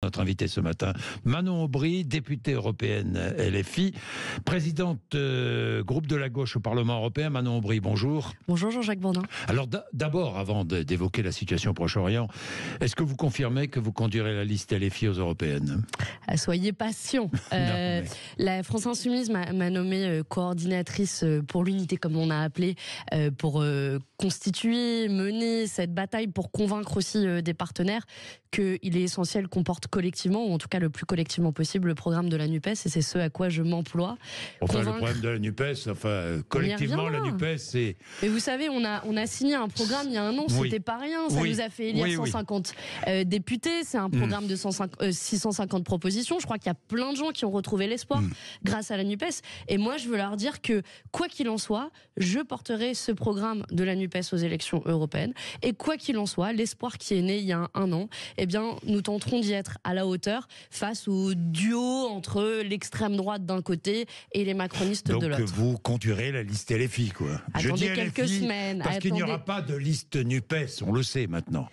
notre invité ce matin. Manon Aubry, députée européenne LFI, présidente groupe de la gauche au Parlement européen. Manon Aubry, bonjour. Bonjour Jean-Jacques Bourdin. Alors d'abord, avant d'évoquer la situation au Proche-Orient, est-ce que vous confirmez que vous conduirez la liste LFI aux européennes ? Soyez patient. La France Insoumise m'a nommée coordinatrice pour l'unité, comme on a appelé, pour constituer, mener cette bataille pour convaincre aussi des partenaires qu'il est essentiel qu'on porte collectivement, ou en tout cas le plus collectivement possible, le programme de la NUPES, et c'est ce à quoi je m'emploie. Enfin, le problème de la NUPES, collectivement, la NUPES, c'est... Mais vous savez, on a signé un programme il y a un an, c'était pas rien, ça nous a fait élire 150 députés, c'est un programme de 650 propositions, je crois qu'il y a plein de gens qui ont retrouvé l'espoir grâce à la NUPES, et moi je veux leur dire que, quoi qu'il en soit, je porterai ce programme de la NUPES aux élections européennes, et quoi qu'il en soit, l'espoir qui est né il y a un an, eh bien, nous tenterons d'y être à la hauteur face au duo entre l'extrême droite d'un côté et les macronistes de l'autre. Donc vous conduirez la liste LFI, quoi. Attendez, je dis quelques LFI semaines. Parce qu'il n'y aura pas de liste NUPES, on le sait maintenant.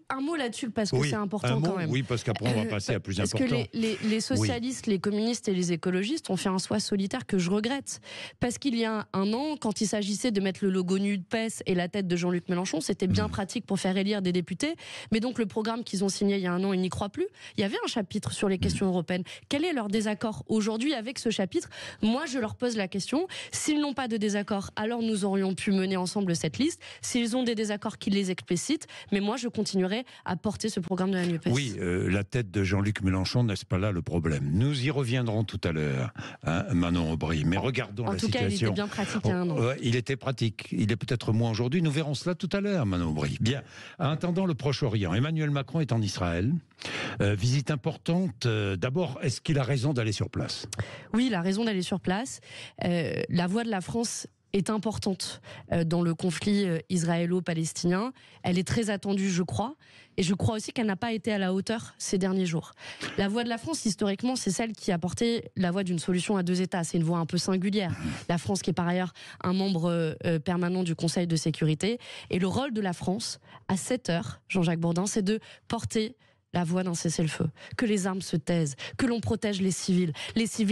Un mot là-dessus, parce que c'est important quand même. Oui, parce qu'après on va passer à plus important. Parce que les socialistes, les communistes et les écologistes ont fait un choix solitaire que je regrette. Parce qu'il y a un an, quand il s'agissait de mettre le logo NUPES et la tête de Jean-Luc Mélenchon, c'était bien pratique pour faire élire des députés. Mais donc le programme qu'ils ont signé il y a un an, ils n'y croient plus. Il y avait un chapitre sur les questions européennes. Quel est leur désaccord aujourd'hui avec ce chapitre ? Moi, je leur pose la question. S'ils n'ont pas de désaccord, alors nous aurions pu mener ensemble cette liste. S'ils ont des désaccords, qu'ils les explicitent. Mais moi, je continuerai à porter ce programme de la NUPES. Oui, la tête de Jean-Luc Mélenchon, n'est-ce pas là le problème ? Nous y reviendrons tout à l'heure, Manon Aubry. Mais regardons la situation. En tout cas, il était bien pratique il y a un an. Il était pratique. Il est peut-être moins aujourd'hui. Nous verrons cela tout à l'heure, Manon Aubry. Bien. En attendant le Proche-Orient, Emmanuel Macron est en Israël. Visite importante. D'abord, est-ce qu'il a raison d'aller sur place ? Oui, il a raison d'aller sur place. La voix de la France est importante dans le conflit israélo-palestinien. Elle est très attendue, je crois. Et je crois aussi qu'elle n'a pas été à la hauteur ces derniers jours. La voix de la France, historiquement, c'est celle qui a porté la voix d'une solution à deux États. C'est une voix un peu singulière. La France qui est par ailleurs un membre permanent du Conseil de sécurité. Et le rôle de la France, à cette heure, Jean-Jacques Bourdin, c'est de porter la voix d'un cessez-le-feu, que les armes se taisent, que l'on protège les civils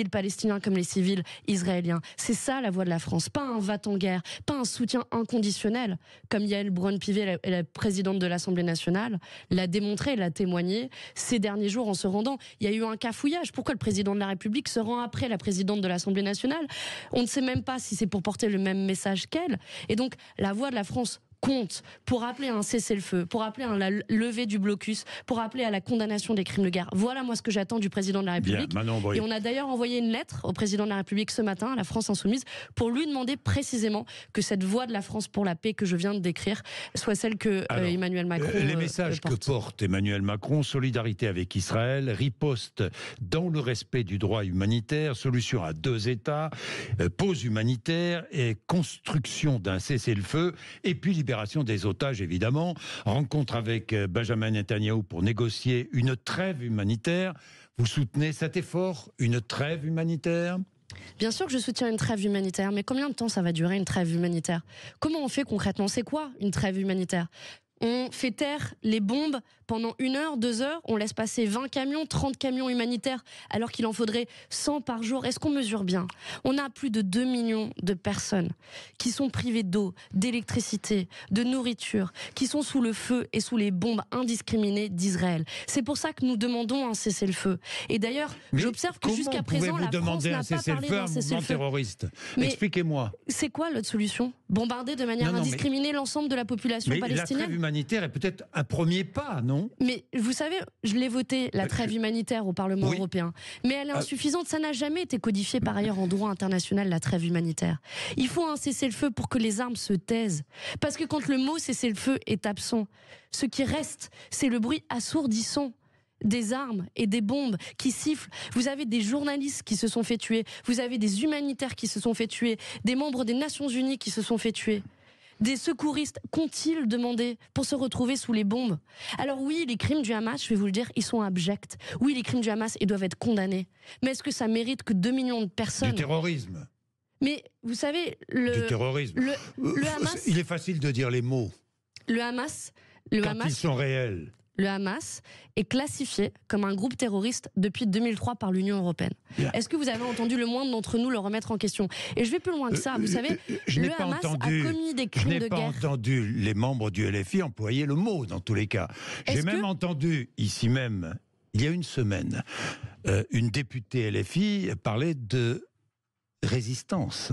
palestiniens comme les civils israéliens. C'est ça la voix de la France, pas un va-t-en-guerre, pas un soutien inconditionnel, comme Yael Braun-Pivet, la présidente de l'Assemblée nationale, l'a démontré, l'a témoigné ces derniers jours en se rendant. Il y a eu un cafouillage. Pourquoi le président de la République se rend après la présidente de l'Assemblée nationale ? On ne sait même pas si c'est pour porter le même message qu'elle. Et donc, la voix de la France compte pour appeler à un cessez-le-feu, pour appeler à la levée du blocus, pour appeler à la condamnation des crimes de guerre. Voilà moi ce que j'attends du président de la République. Bien, et on a d'ailleurs envoyé une lettre au président de la République ce matin, à la France Insoumise, pour lui demander précisément que cette voix de la France pour la paix que je viens de décrire soit celle que Emmanuel Macron les messages que porte Emmanuel Macron, solidarité avec Israël, riposte dans le respect du droit humanitaire, solution à deux États, pause humanitaire et construction d'un cessez-le-feu, et puis libération des otages, évidemment. Rencontre avec Benjamin Netanyahou pour négocier une trêve humanitaire. Vous soutenez cet effort, une trêve humanitaire ? Bien sûr que je soutiens une trêve humanitaire, mais combien de temps ça va durer une trêve humanitaire ? Comment on fait concrètement ? C'est quoi une trêve humanitaire ? On fait taire les bombes pendant 1 heure, 2 heures, on laisse passer 20 camions, 30 camions humanitaires, alors qu'il en faudrait 100 par jour. Est-ce qu'on mesure bien ? On a plus de 2 millions de personnes qui sont privées d'eau, d'électricité, de nourriture, qui sont sous le feu et sous les bombes indiscriminées d'Israël. C'est pour ça que nous demandons un cessez-le-feu. Et d'ailleurs, j'observe que jusqu'à présent, la France n'a pas parlé d'un cessez-le-feu. Terroriste. Expliquez-moi. C'est quoi l'autre solution ? Bombarder de manière indiscriminée l'ensemble de la population palestinienne ? La trêve humanitaire est peut-être un premier pas, non ? Mais vous savez, je l'ai voté, la trêve humanitaire au Parlement européen. Mais elle est insuffisante. Ça n'a jamais été codifié par ailleurs en droit international, la trêve humanitaire. Il faut un cessez-le-feu pour que les armes se taisent. Parce que quand le mot cessez-le-feu est absent, ce qui reste, c'est le bruit assourdissant des armes et des bombes qui sifflent. Vous avez des journalistes qui se sont fait tuer. Vous avez des humanitaires qui se sont fait tuer. Des membres des Nations Unies qui se sont fait tuer. Des secouristes, qu'ont-ils demandé pour se retrouver sous les bombes ? Alors oui, les crimes du Hamas, je vais vous le dire, ils sont abjects. Oui, les crimes du Hamas, ils doivent être condamnés. Mais est-ce que ça mérite que 2 millions de personnes... Du terrorisme. Mais vous savez... Du terrorisme. Le Hamas... Il est facile de dire les mots. Le Hamas... Quand ils sont réels. le Hamas est classifié comme un groupe terroriste depuis 2003 par l'Union européenne. Bien. Est-ce que vous avez entendu le moindre d'entre nous le remettre en question? Et je vais plus loin que ça. Vous savez, le Hamas a commis des crimes de guerre. Je n'ai pas entendu les membres du LFI employer le mot dans tous les cas. J'ai même entendu, ici même, il y a une semaine, une députée LFI parler de résistance.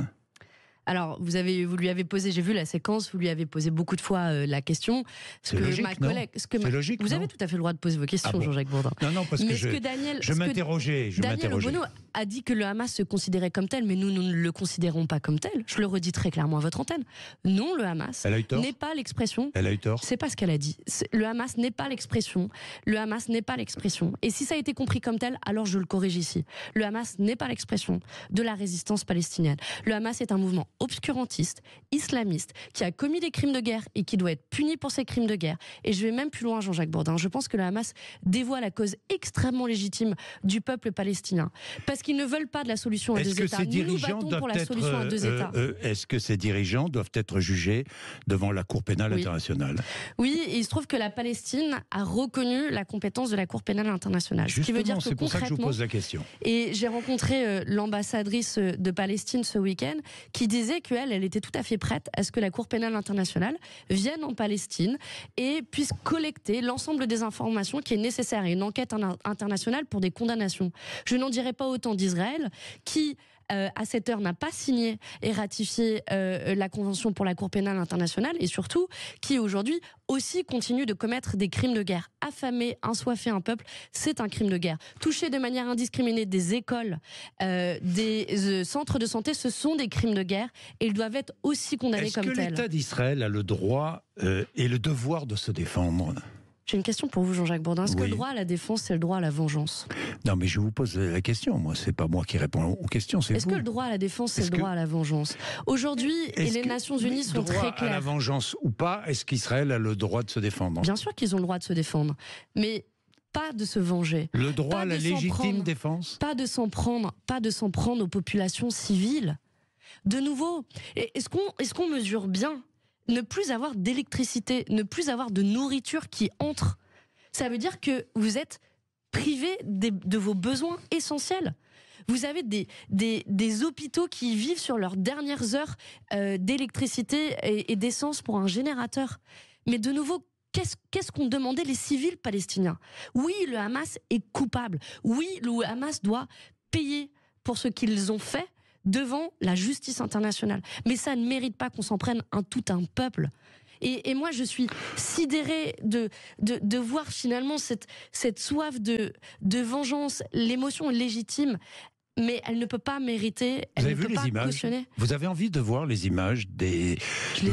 Alors, vous lui avez posé, j'ai vu la séquence, vous lui avez posé beaucoup de fois la question. C'est logique, C'est logique, vous avez tout à fait le droit de poser vos questions, Jean-Jacques Bourdin. Non, parce que je m'interrogeais. Daniel Obono a dit que le Hamas se considérait comme tel, mais nous ne le considérons pas comme tel. Je le redis très clairement à votre antenne. Non, le Hamas n'est pas l'expression. Elle a eu tort. C'est pas ce qu'elle a dit. Le Hamas n'est pas l'expression. Le Hamas n'est pas l'expression. Et si ça a été compris comme tel, alors je le corrige ici. Le Hamas n'est pas l'expression de la résistance palestinienne. Le Hamas est un mouvement obscurantiste, islamiste, qui a commis des crimes de guerre et qui doit être puni pour ces crimes de guerre. Et je vais même plus loin, Jean-Jacques Bourdin. Je pense que le Hamas dévoie la cause extrêmement légitime du peuple palestinien. Parce qu'ils ne veulent pas de la solution à deux États. Nous nous battons pour la solution à deux États. Est-ce que ces dirigeants doivent être jugés devant la Cour pénale internationale? Oui, et il se trouve que la Palestine a reconnu la compétence de la Cour pénale internationale. Justement, ce qui veut dire que c'est pour ça que je vous pose la question. Et j'ai rencontré l'ambassadrice de Palestine ce week-end qui disait qu'elle était tout à fait prête à ce que la Cour pénale internationale vienne en Palestine et puisse collecter l'ensemble des informations qui est nécessaire et une enquête internationale pour des condamnations. Je n'en dirai pas autant d'Israël qui à cette heure n'a pas signé et ratifié la Convention pour la Cour pénale internationale et surtout qui aujourd'hui aussi continue de commettre des crimes de guerre. Affamer, assoiffer un peuple, c'est un crime de guerre. Toucher de manière indiscriminée des écoles, des centres de santé, ce sont des crimes de guerre et ils doivent être aussi condamnés comme tels. Est-ce que l'État d'Israël a le droit et le devoir de se défendre ? J'ai une question pour vous, Jean-Jacques Bourdin. Est-ce que le droit à la défense, c'est le droit à la vengeance? Non, mais je vous pose la question. Moi, c'est pas moi qui réponds aux questions, c'est vous. Est-ce que le droit à la défense, c'est le droit à la vengeance? Aujourd'hui, et les Nations Unies sont très claires. Droit à la vengeance ou pas, est-ce qu'Israël a le droit de se défendre? Bien sûr qu'ils ont le droit de se défendre, mais pas de se venger. Le droit à la légitime défense? Pas de s'en prendre aux populations civiles. De nouveau, est-ce qu'on mesure bien? Ne plus avoir d'électricité, ne plus avoir de nourriture qui entre, ça veut dire que vous êtes privé de vos besoins essentiels. Vous avez des hôpitaux qui vivent sur leurs dernières heures d'électricité et d'essence pour un générateur. Mais de nouveau, qu'est-ce qu'ont demandé les civils palestiniens? Oui, le Hamas est coupable. Oui, le Hamas doit payer pour ce qu'ils ont fait devant la justice internationale. Mais ça ne mérite pas qu'on s'en prenne tout un peuple. Et moi, je suis sidérée de voir finalement cette soif de vengeance. L'émotion est légitime, mais elle ne peut pas mériter. Vous avez vu les images? Vous avez envie de voir les images des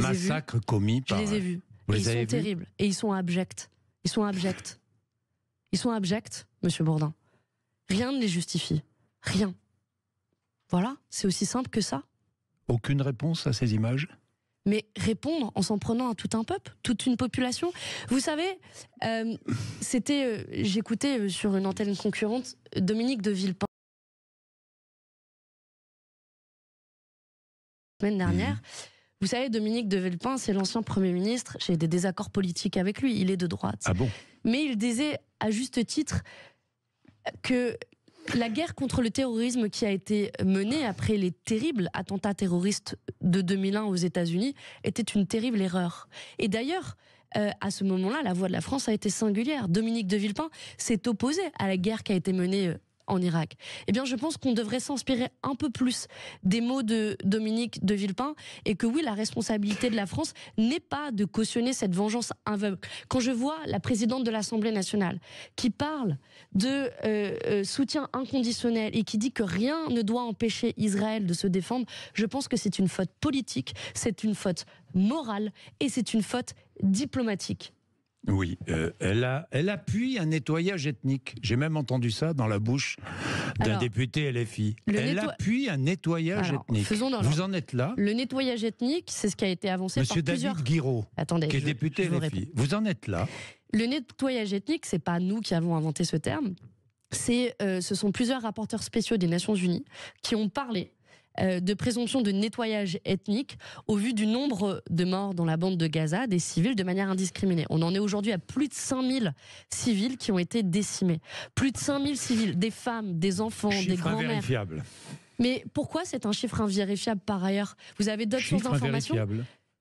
massacres commis par... Je les ai vus. Ils sont terribles. Et ils sont abjects. Ils sont abjects. Ils sont abjects, monsieur Bourdin. Rien ne les justifie. Rien. Voilà, c'est aussi simple que ça. Aucune réponse à ces images? Mais répondre en s'en prenant à tout un peuple, toute une population. Vous savez, j'écoutais sur une antenne concurrente Dominique de Villepin la semaine dernière. Vous savez, Dominique de Villepin, c'est l'ancien Premier ministre. J'ai des désaccords politiques avec lui, il est de droite. Ah bon? Mais il disait à juste titre que la guerre contre le terrorisme qui a été menée après les terribles attentats terroristes de 2001 aux États-Unis était une terrible erreur. Et d'ailleurs, à ce moment-là, la voix de la France a été singulière. Dominique de Villepin s'est opposé à la guerre qui a été menée en Irak. Eh bien, je pense qu'on devrait s'inspirer un peu plus des mots de Dominique de Villepin et que oui, la responsabilité de la France n'est pas de cautionner cette vengeance aveugle. Quand je vois la présidente de l'Assemblée nationale qui parle de soutien inconditionnel et qui dit que rien ne doit empêcher Israël de se défendre, je pense que c'est une faute politique, c'est une faute morale et c'est une faute diplomatique. Oui, elle appuie un nettoyage ethnique. J'ai même entendu ça dans la bouche d'un député LFI. Elle appuie un nettoyage ethnique. Vous en êtes là? Le nettoyage ethnique, c'est ce qui a été avancé par plusieurs... Monsieur David Guiraud, qui est député LFI. Vous en êtes là? Le nettoyage ethnique, c'est pas nous qui avons inventé ce terme. Ce sont plusieurs rapporteurs spéciaux des Nations Unies qui ont parlé de présomption de nettoyage ethnique au vu du nombre de morts dans la bande de Gaza, des civils, de manière indiscriminée. On en est aujourd'hui à plus de 5000 civils qui ont été décimés. Plus de 5000 civils, des femmes, des enfants, des grands-mères. Invérifiable. Mais pourquoi c'est un chiffre invérifiable par ailleurs? Vous avez d'autres sources d'informations?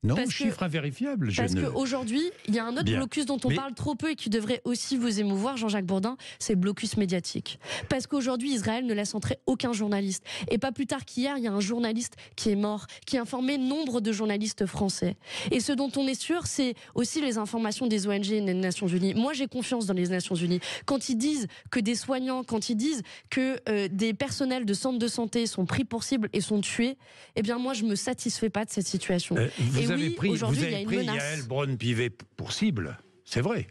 Non, chiffre invérifiable. Parce qu'aujourd'hui, il y a un autre blocus dont on parle trop peu et qui devrait aussi vous émouvoir, Jean-Jacques Bourdin, c'est le blocus médiatique. Parce qu'aujourd'hui, Israël ne laisse entrer aucun journaliste. Et pas plus tard qu'hier, il y a un journaliste qui est mort, qui a informé nombre de journalistes français. Et ce dont on est sûr, c'est aussi les informations des ONG et des Nations Unies. Moi, j'ai confiance dans les Nations Unies. Quand ils disent que des soignants, quand ils disent que des personnels de centres de santé sont pris pour cible et sont tués, eh bien moi, je me satisfais pas de cette situation. Vous avez pris Yael Braun-Pivet pour cible, c'est vrai.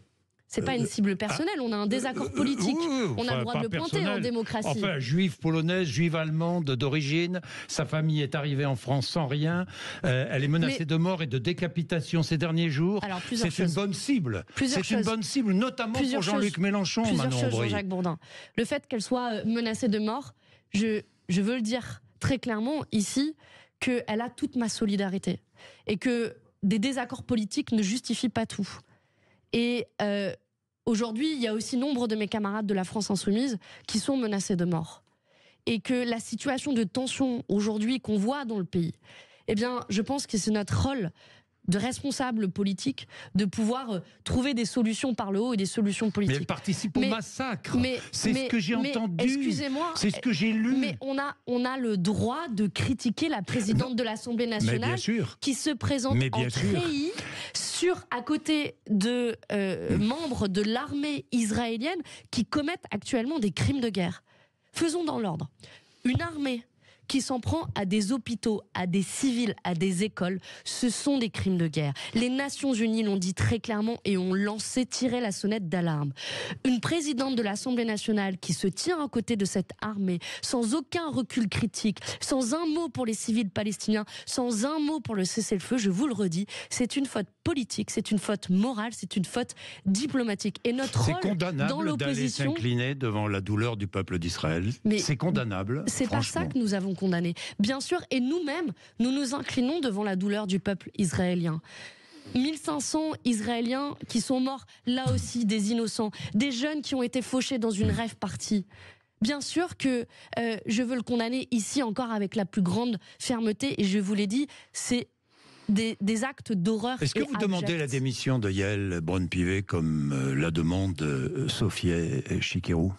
C'est pas une cible personnelle, on a un désaccord politique. On a le droit de le pointer en démocratie. Enfin, juive polonaise, juive allemande d'origine, sa famille est arrivée en France sans rien, elle est menacée de mort et de décapitation ces derniers jours. C'est une bonne cible. C'est une bonne cible, notamment pour Jean-Luc Mélenchon, Manon Aubry. Jean-Jacques Bourdin. Le fait qu'elle soit menacée de mort, je veux le dire très clairement ici, qu'elle a toute ma solidarité. Et que des désaccords politiques ne justifient pas tout. Et aujourd'hui, il y a aussi nombre de mes camarades de la France Insoumise qui sont menacés de mort. Et que la situation de tension aujourd'hui qu'on voit dans le pays, eh bien, je pense que c'est notre rôle de responsables politiques de pouvoir trouver des solutions par le haut et des solutions politiques. Mais elle participe au massacre. C'est ce que j'ai entendu. Excusez-moi. C'est ce que j'ai lu. Mais on a le droit de critiquer la présidente de l'Assemblée nationale qui se présente en treillis à côté de membres de l'armée israélienne qui commettent actuellement des crimes de guerre. Faisons dans l'ordre. Une armée qui s'en prend à des hôpitaux, à des civils, à des écoles, ce sont des crimes de guerre. Les Nations Unies l'ont dit très clairement et ont tiré la sonnette d'alarme. Une présidente de l'Assemblée nationale qui se tient à côté de cette armée, sans aucun recul critique, sans un mot pour les civils palestiniens, sans un mot pour le cessez-le-feu, je vous le redis, c'est une faute politique, c'est une faute morale, c'est une faute diplomatique. Et notre rôle dans l'opposition, d'aller s'incliner devant la douleur du peuple d'Israël. C'est condamnable. C'est pas ça que nous avons condamné. Bien sûr, et nous-mêmes, nous nous inclinons devant la douleur du peuple israélien. 1500 Israéliens qui sont morts, là aussi des innocents, des jeunes qui ont été fauchés dans une rave party. Bien sûr que je veux le condamner ici encore avec la plus grande fermeté, et je vous l'ai dit, c'est des actes d'horreur. Est-ce que vous demandez la démission de Yael Braun-Pivet comme la demande Sophie Chikirou?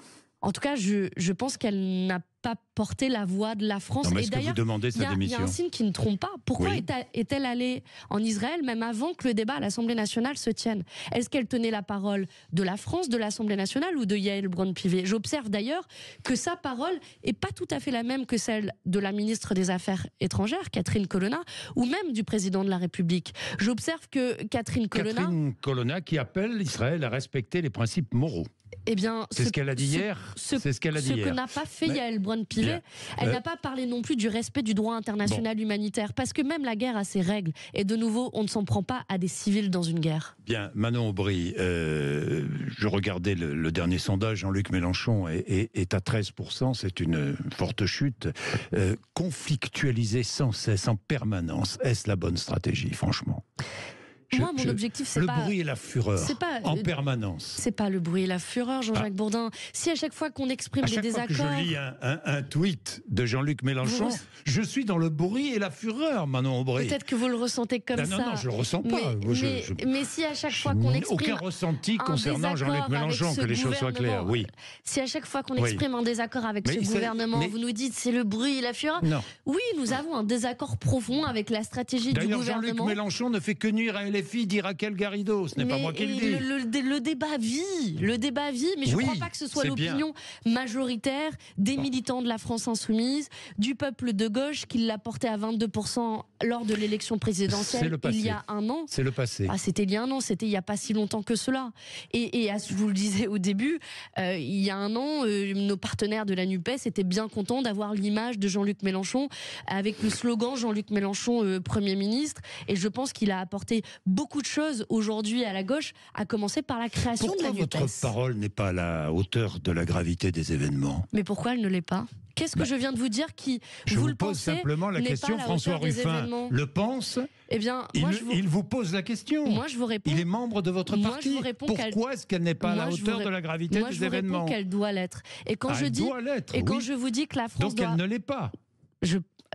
En tout cas, je pense qu'elle n'a pas porté la voix de la France. Non, mais est-ce que vous demandez sa démission? Il y a un signe qui ne trompe pas. Pourquoi est-elle allée en Israël, même avant que le débat à l'Assemblée nationale se tienne? Est-ce qu'elle tenait la parole de la France, de l'Assemblée nationale ou de Yael Braun-Pivet? J'observe d'ailleurs que sa parole n'est pas tout à fait la même que celle de la ministre des Affaires étrangères, Catherine Colonna, ou même du président de la République. J'observe que Catherine Colonna qui appelle Israël à respecter les principes moraux. Eh bien, c'est ce qu'elle a dit hier. Ce que n'a pas fait Yael Braun-Pivet, elle n'a pas parlé non plus du respect du droit international humanitaire, parce que même la guerre a ses règles. Et de nouveau, on ne s'en prend pas à des civils dans une guerre. Bien, Manon Aubry, je regardais le dernier sondage, Jean-Luc Mélenchon est à 13%, c'est une forte chute. Conflictualiser sans cesse, en permanence, est-ce la bonne stratégie, franchement? Moi, mon objectif, c'est pas... Le bruit et la fureur, en permanence. C'est pas le bruit et la fureur, Jean-Jacques Bourdin. Si à chaque fois qu'on exprime des désaccords... À chaque fois que je lis un tweet de Jean-Luc Mélenchon, je suis dans le bruit et la fureur, Manon Aubry. Peut-être que vous le ressentez comme ça. Non, je le ressens pas. Mais si à chaque fois qu'on exprime... Aucun ressenti concernant Jean-Luc Mélenchon, que les choses soient claires, oui. Si à chaque fois qu'on exprime un désaccord avec ce gouvernement, vous nous dites c'est le bruit et la fureur... Non. Oui, nous avons un désaccord profond avec la stratégie du gouvernement. D'ailleurs, Jean-Luc Mélenchon ne fait que nuire à LFI, dit Raquel Garrido, ce n'est pas moi qui le dis. Le débat vit, mais je ne crois pas que ce soit l'opinion majoritaire des militants de la France Insoumise, du peuple de gauche qui l'a porté à 22% lors de l'élection présidentielle il y a un an. C'est le passé. C'était il y a un an, c'était il n'y a pas si longtemps que cela. Et je vous le disais au début, il y a un an, nos partenaires de la NUPES étaient bien contents d'avoir l'image de Jean-Luc Mélenchon avec le slogan Jean-Luc Mélenchon Premier ministre, et je pense qu'il a apporté beaucoup de choses aujourd'hui à la gauche, à commencer par la création de la NUPES. Pourquoi votre parole n'est pas à la hauteur de la gravité des événements? Mais pourquoi elle ne l'est pas? Qu'est-ce que je viens de vous dire qui, je vous vous le pose pensez, simplement la question. François Ruffin le pense. Eh bien, il vous pose la question. Moi, je vous réponds. Il est membre de votre parti. Pourquoi est-ce qu'elle n'est pas à la hauteur de la gravité des événements? Moi, je vous réponds qu'elle doit l'être. Et quand quand je vous dis que la France donc elle ne l'est pas.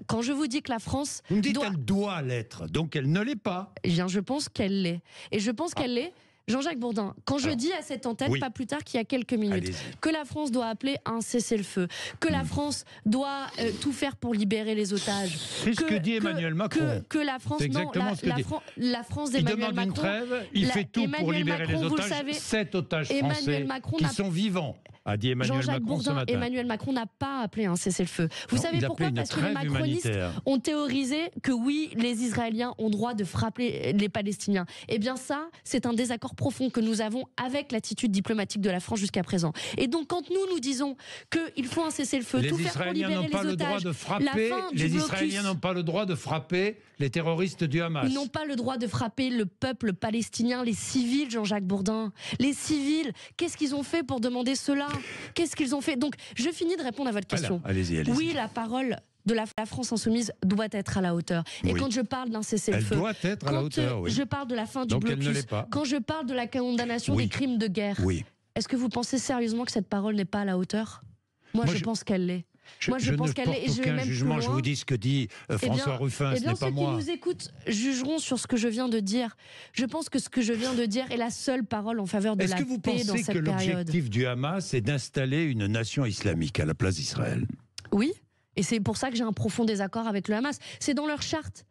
Quand je vous dis que la France vous me dites qu'elle doit l'être, donc elle ne l'est pas. Eh bien, je pense qu'elle l'est. Et je pense qu'elle l'est. Jean-Jacques Bourdin, quand je dis à cette antenne, pas plus tard qu'il y a quelques minutes, que la France doit appeler un cessez-le-feu, que la France doit tout faire pour libérer les otages. C'est ce que dit Emmanuel Macron. Que la France, la France d'Emmanuel Macron. Il demande une trêve, il fait tout pour libérer les otages. 7 otages français qui sont vivants, a dit Emmanuel Macron ce matin. Emmanuel Macron n'a pas appelé un cessez-le-feu. Vous savez pourquoi? Parce que les macronistes ont théorisé que oui, les Israéliens ont droit de frapper les Palestiniens. Eh bien ça, c'est un désaccord profond que nous avons avec l'attitude diplomatique de la France jusqu'à présent. Et donc quand nous disons qu'il faut un cessez-le-feu, tout faire pour libérer les otages, les Israéliens n'ont pas le droit de frapper les terroristes du Hamas. Ils n'ont pas le droit de frapper le peuple palestinien, les civils, Jean-Jacques Bourdin. Les civils, qu'est-ce qu'ils ont fait pour demander cela? Qu'est-ce qu'ils ont fait? Donc, je finis de répondre à votre question. Allez-y. Oui, la parole de la France insoumise doit être à la hauteur. Et quand je parle d'un cessez-le-feu, elle doit être à la hauteur, je parle de la fin du blocus, quand je parle de la condamnation des crimes de guerre, est-ce que vous pensez sérieusement que cette parole n'est pas à la hauteur? Moi, je pense qu'elle l'est. Je pense qu'elle est. Je ne jugement. Je vous dis ce que dit François Ruffin, ce n'est pas moi. Ceux qui nous écoutent jugeront sur ce que je viens de dire. Je pense que ce que je viens de dire est la seule parole en faveur de la paix dans cette période. Est-ce que vous pensez que l'objectif du Hamas est d'installer une nation islamique à la place d'Israël? Oui, et c'est pour ça que j'ai un profond désaccord avec le Hamas. C'est dans leur charte.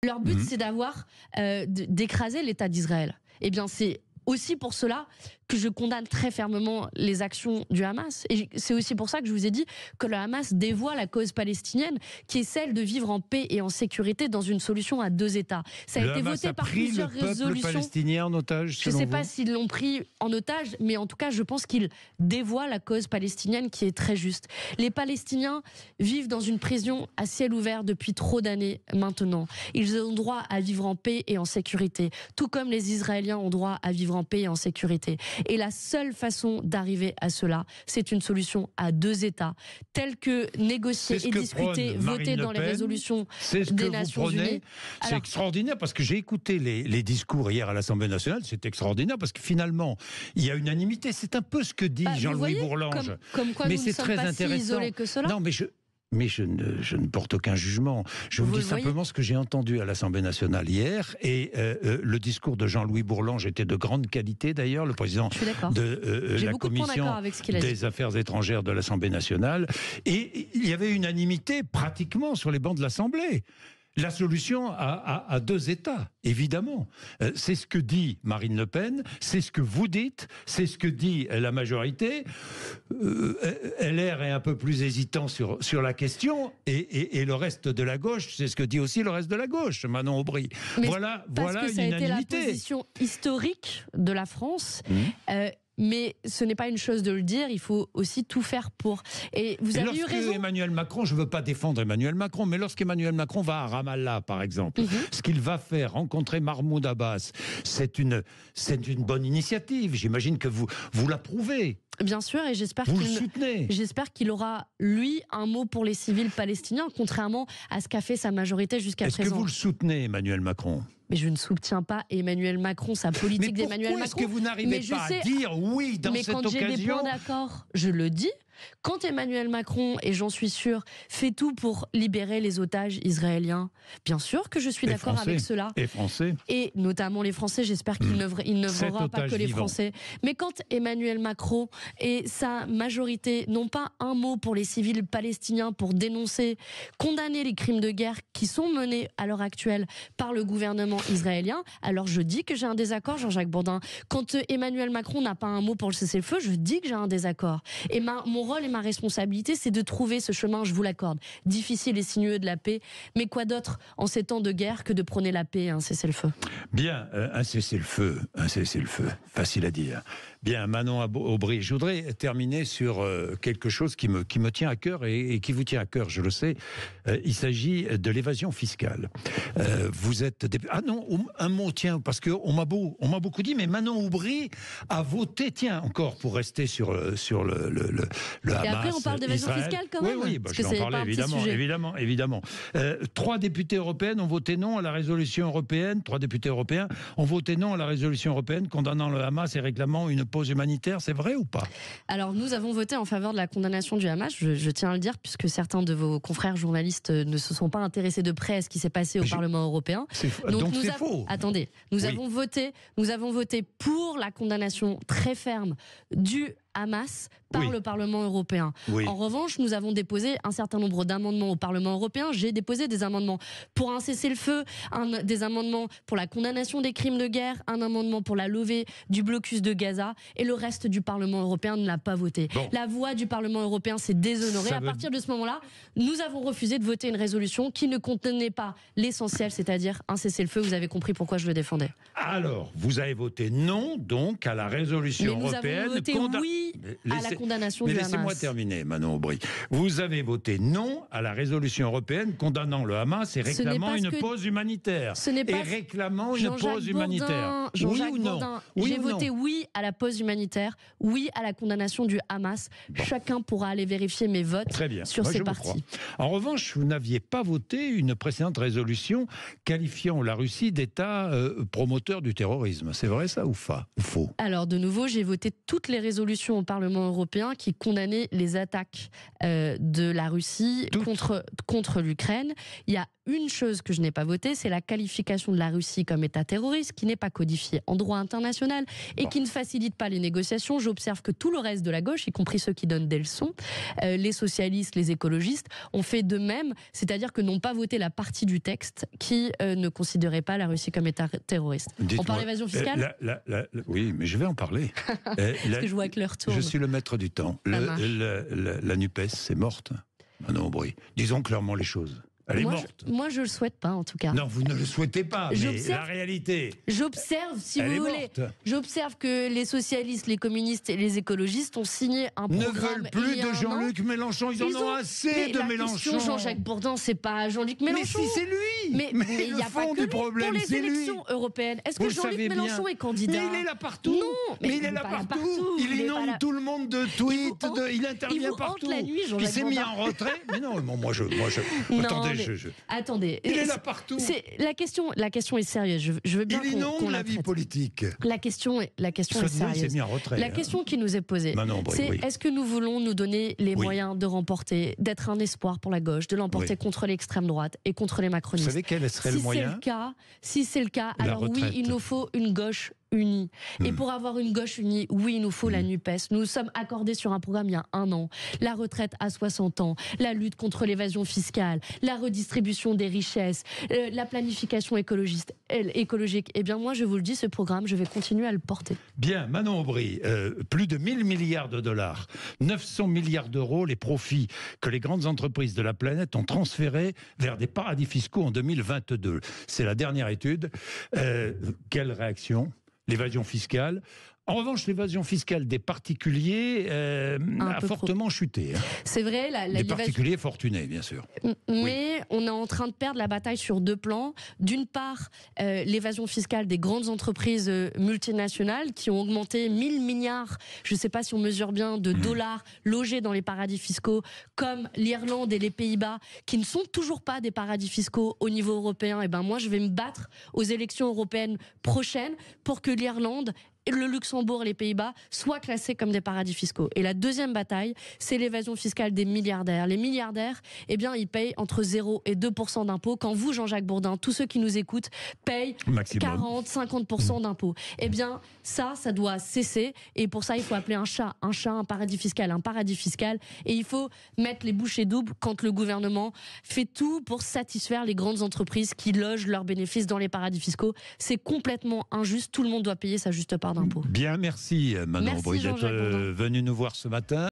Leur but, c'est d'écraser l'État d'Israël. Eh bien, c'est aussi pour cela que je condamne très fermement les actions du Hamas. Et c'est aussi pour ça que je vous ai dit que le Hamas dévoie la cause palestinienne, qui est celle de vivre en paix et en sécurité dans une solution à 2 États. Ça a été voté par plusieurs résolutions. Le peuple palestinien en otage, je ne sais pas s'ils l'ont pris en otage, mais en tout cas, je pense qu'ils dévoient la cause palestinienne, qui est très juste. Les Palestiniens vivent dans une prison à ciel ouvert depuis trop d'années maintenant. Ils ont droit à vivre en paix et en sécurité, tout comme les Israéliens ont droit à vivre en paix et en sécurité. Et la seule façon d'arriver à cela, c'est une solution à 2 États, telle que négociée et discutée, votée dans les résolutions des Nations Unies. C'est extraordinaire, parce que j'ai écouté les discours hier à l'Assemblée nationale, c'est extraordinaire, parce que finalement, il y a unanimité. C'est un peu ce que dit Jean-Louis Bourlange. Comme quoi mais nous ne sommes pas si isolés que cela. Non, mais je ne porte aucun jugement. Je vous dis simplement ce que j'ai entendu à l'Assemblée nationale hier. Et le discours de Jean-Louis Bourlange était de grande qualité, d'ailleurs, le président de la Commission des Affaires étrangères de l'Assemblée nationale. Et il y avait unanimité pratiquement sur les bancs de l'Assemblée. La solution à 2 États, évidemment. C'est ce que dit Marine Le Pen, c'est ce que vous dites, c'est ce que dit la majorité. LR est un peu plus hésitant sur la question, et le reste de la gauche, c'est ce que dit aussi le reste de la gauche, Manon Aubry. Voilà une unanimité. Parce que ça a été la position historique de la France. Mais ce n'est pas une chose de le dire, il faut aussi tout faire pour. Et vous avez eu raison. Emmanuel Macron, je ne veux pas défendre Emmanuel Macron, mais lorsqu'Emmanuel Macron va à Ramallah, par exemple, ce qu'il va faire, rencontrer Mahmoud Abbas, c'est une bonne initiative. J'imagine que vous l'approuvez. Bien sûr, et j'espère qu'il aura, lui, un mot pour les civils palestiniens, contrairement à ce qu'a fait sa majorité jusqu'à présent. Est-ce que vous le soutenez, Emmanuel Macron ? Mais je ne soutiens pas Emmanuel Macron, sa politique d'Emmanuel Macron. Mais pourquoi est-ce que vous n'arrivez pas à dire oui dans cette occasion ? Mais quand j'ai des points d'accord, je le dis. Quand Emmanuel Macron, et j'en suis sûr, fait tout pour libérer les otages israéliens, bien sûr que je suis d'accord avec cela. Et Français. Et notamment les Français, j'espère qu'il n'œuvrera pas que les Français. Mais quand Emmanuel Macron et sa majorité n'ont pas un mot pour les civils palestiniens, pour dénoncer, condamner les crimes de guerre qui sont menés à l'heure actuelle par le gouvernement israélien, alors je dis que j'ai un désaccord, Jean-Jacques Bourdin. Quand Emmanuel Macron n'a pas un mot pour le cessez-le-feu, je dis que j'ai un désaccord. Et mon rôle et ma responsabilité, c'est de trouver ce chemin, je vous l'accorde, difficile et sinueux de la paix, mais quoi d'autre en ces temps de guerre que de prôner la paix et un cessez-le-feu ? Bien, un cessez-le-feu, facile à dire. Bien, Manon Aubry, je voudrais terminer sur quelque chose qui me tient à cœur et qui vous tient à cœur, je le sais. Il s'agit de l'évasion fiscale. Vous êtes... Ah non, un mot, tiens, parce qu'on m'a beaucoup dit, mais Manon Aubry a voté, tiens, encore pour rester sur le Hamas. Et après, on parle d'évasion fiscale quand même. Oui, je vais en parler, évidemment. 3 députés européennes ont voté non à la résolution européenne. 3 députés européens ont voté non à la résolution européenne condamnant le Hamas et réclamant une pause humanitaire, c'est vrai ou pas? Alors nous avons voté en faveur de la condamnation du Hamas, je tiens à le dire, puisque certains de vos confrères journalistes ne se sont pas intéressés de près à ce qui s'est passé au Parlement européen. Donc c'est faux. Attendez, nous avons voté pour la condamnation très ferme du Hamas par le Parlement européen. En revanche, nous avons déposé un certain nombre d'amendements au Parlement européen. J'ai déposé des amendements pour un cessez-le-feu, des amendements pour la condamnation des crimes de guerre, un amendement pour la levée du blocus de Gaza, et le reste du Parlement européen ne l'a pas voté. La voix du Parlement européen s'est déshonorée. À partir de ce moment-là, nous avons refusé de voter une résolution qui ne contenait pas l'essentiel, c'est-à-dire un cessez-le-feu. Vous avez compris pourquoi je le défendais. Alors, vous avez voté non, donc, à la résolution européenne. Nous avons voté oui à la condamnation du Hamas. Laissez-moi terminer, Manon Aubry. Vous avez voté non à la résolution européenne condamnant le Hamas et réclamant une pause humanitaire. Jean-Jacques Bourdin, j'ai voté oui à la pause humanitaire, oui à la condamnation du Hamas. Chacun pourra aller vérifier mes votes sur ces partis. En revanche, vous n'aviez pas voté une précédente résolution qualifiant la Russie d'État promoteur du terrorisme. C'est vrai ça ou faux? Alors de nouveau, j'ai voté toutes les résolutions au Parlement européen qui condamnaient les attaques de la Russie contre l'Ukraine. Il y a une chose que je n'ai pas votée, c'est la qualification de la Russie comme État terroriste, qui n'est pas codifiée en droit international et qui ne facilite pas les négociations. J'observe que tout le reste de la gauche, y compris ceux qui donnent des leçons, les socialistes, les écologistes, ont fait de même, c'est-à-dire que n'ont pas voté la partie du texte qui ne considérait pas la Russie comme État terroriste. On parle d'évasion fiscale oui, mais je vais en parler. Parce que je vois que l'heure tourne. Je suis le maître du temps. La NUPES, c'est morte, Manon Aubry. Disons clairement les choses. Elle est morte. Moi, je le souhaite pas, en tout cas. Non, vous ne le souhaitez pas, mais la réalité... J'observe, si vous voulez, j'observe que les socialistes, les communistes et les écologistes ont signé un programme... Ne veulent plus de Jean-Luc Mélenchon, ils en ont assez de Mélenchon. Jean-Jacques Bourdin, c'est pas Jean-Luc Mélenchon. Mais si, c'est lui. Mais il n'y a pas que lui pour les élections européennes. Est-ce que Jean-Luc Mélenchon est candidat? Mais il est là partout. Non, mais il est là partout. Il inonde tout le monde de tweets, il intervient partout. Il s'est mis en retrait. Mais non, moi je... Attendez. Il est là partout. La question est sérieuse. Je veux bien qu'on la la vie traite. Politique. La question est sérieuse. Mis en retrait, la question qui nous est posée, c'est est-ce que nous voulons nous donner les moyens de remporter, d'être un espoir pour la gauche, de l'emporter contre l'extrême droite et contre les macronistes? Vous savez quel serait le moyen? Si c'est le cas, alors oui, il nous faut une gauche unie. Et pour avoir une gauche unie, oui, il nous faut la NUPES. Nous sommes accordés sur un programme il y a 1 an. La retraite à 60 ans, la lutte contre l'évasion fiscale, la redistribution des richesses, la planification écologique. Eh bien, moi, je vous le dis, ce programme, je vais continuer à le porter. Bien, Manon Aubry, plus de 1000 milliards de dollars, 900 milliards d'euros, les profits que les grandes entreprises de la planète ont transférés vers des paradis fiscaux en 2022. C'est la dernière étude. Quelle réaction? L'évasion fiscale. En revanche, l'évasion fiscale des particuliers a fortement chuté. C'est vrai. Les particuliers fortunés, bien sûr. Mais on est en train de perdre la bataille sur 2 plans. D'une part, l'évasion fiscale des grandes entreprises multinationales qui ont augmenté 1000 milliards, je ne sais pas si on mesure bien, de dollars logés dans les paradis fiscaux, comme l'Irlande et les Pays-Bas, qui ne sont toujours pas des paradis fiscaux au niveau européen. Et ben moi, je vais me battre aux élections européennes prochaines pour que l'Irlande, le Luxembourg et les Pays-Bas soient classés comme des paradis fiscaux. Et la deuxième bataille, c'est l'évasion fiscale des milliardaires. Les milliardaires, eh bien, ils payent entre 0 et 2% d'impôts. Quand vous, Jean-Jacques Bourdin, tous ceux qui nous écoutent, payent 40-50% d'impôts. Eh bien, ça doit cesser. Et pour ça, il faut appeler un chat, un paradis fiscal, un paradis fiscal. Et il faut mettre les bouchées doubles quand le gouvernement fait tout pour satisfaire les grandes entreprises qui logent leurs bénéfices dans les paradis fiscaux. C'est complètement injuste. Tout le monde doit payer sa juste part d'impôts. Bien, merci Manon Aubry d'être venu nous voir ce matin.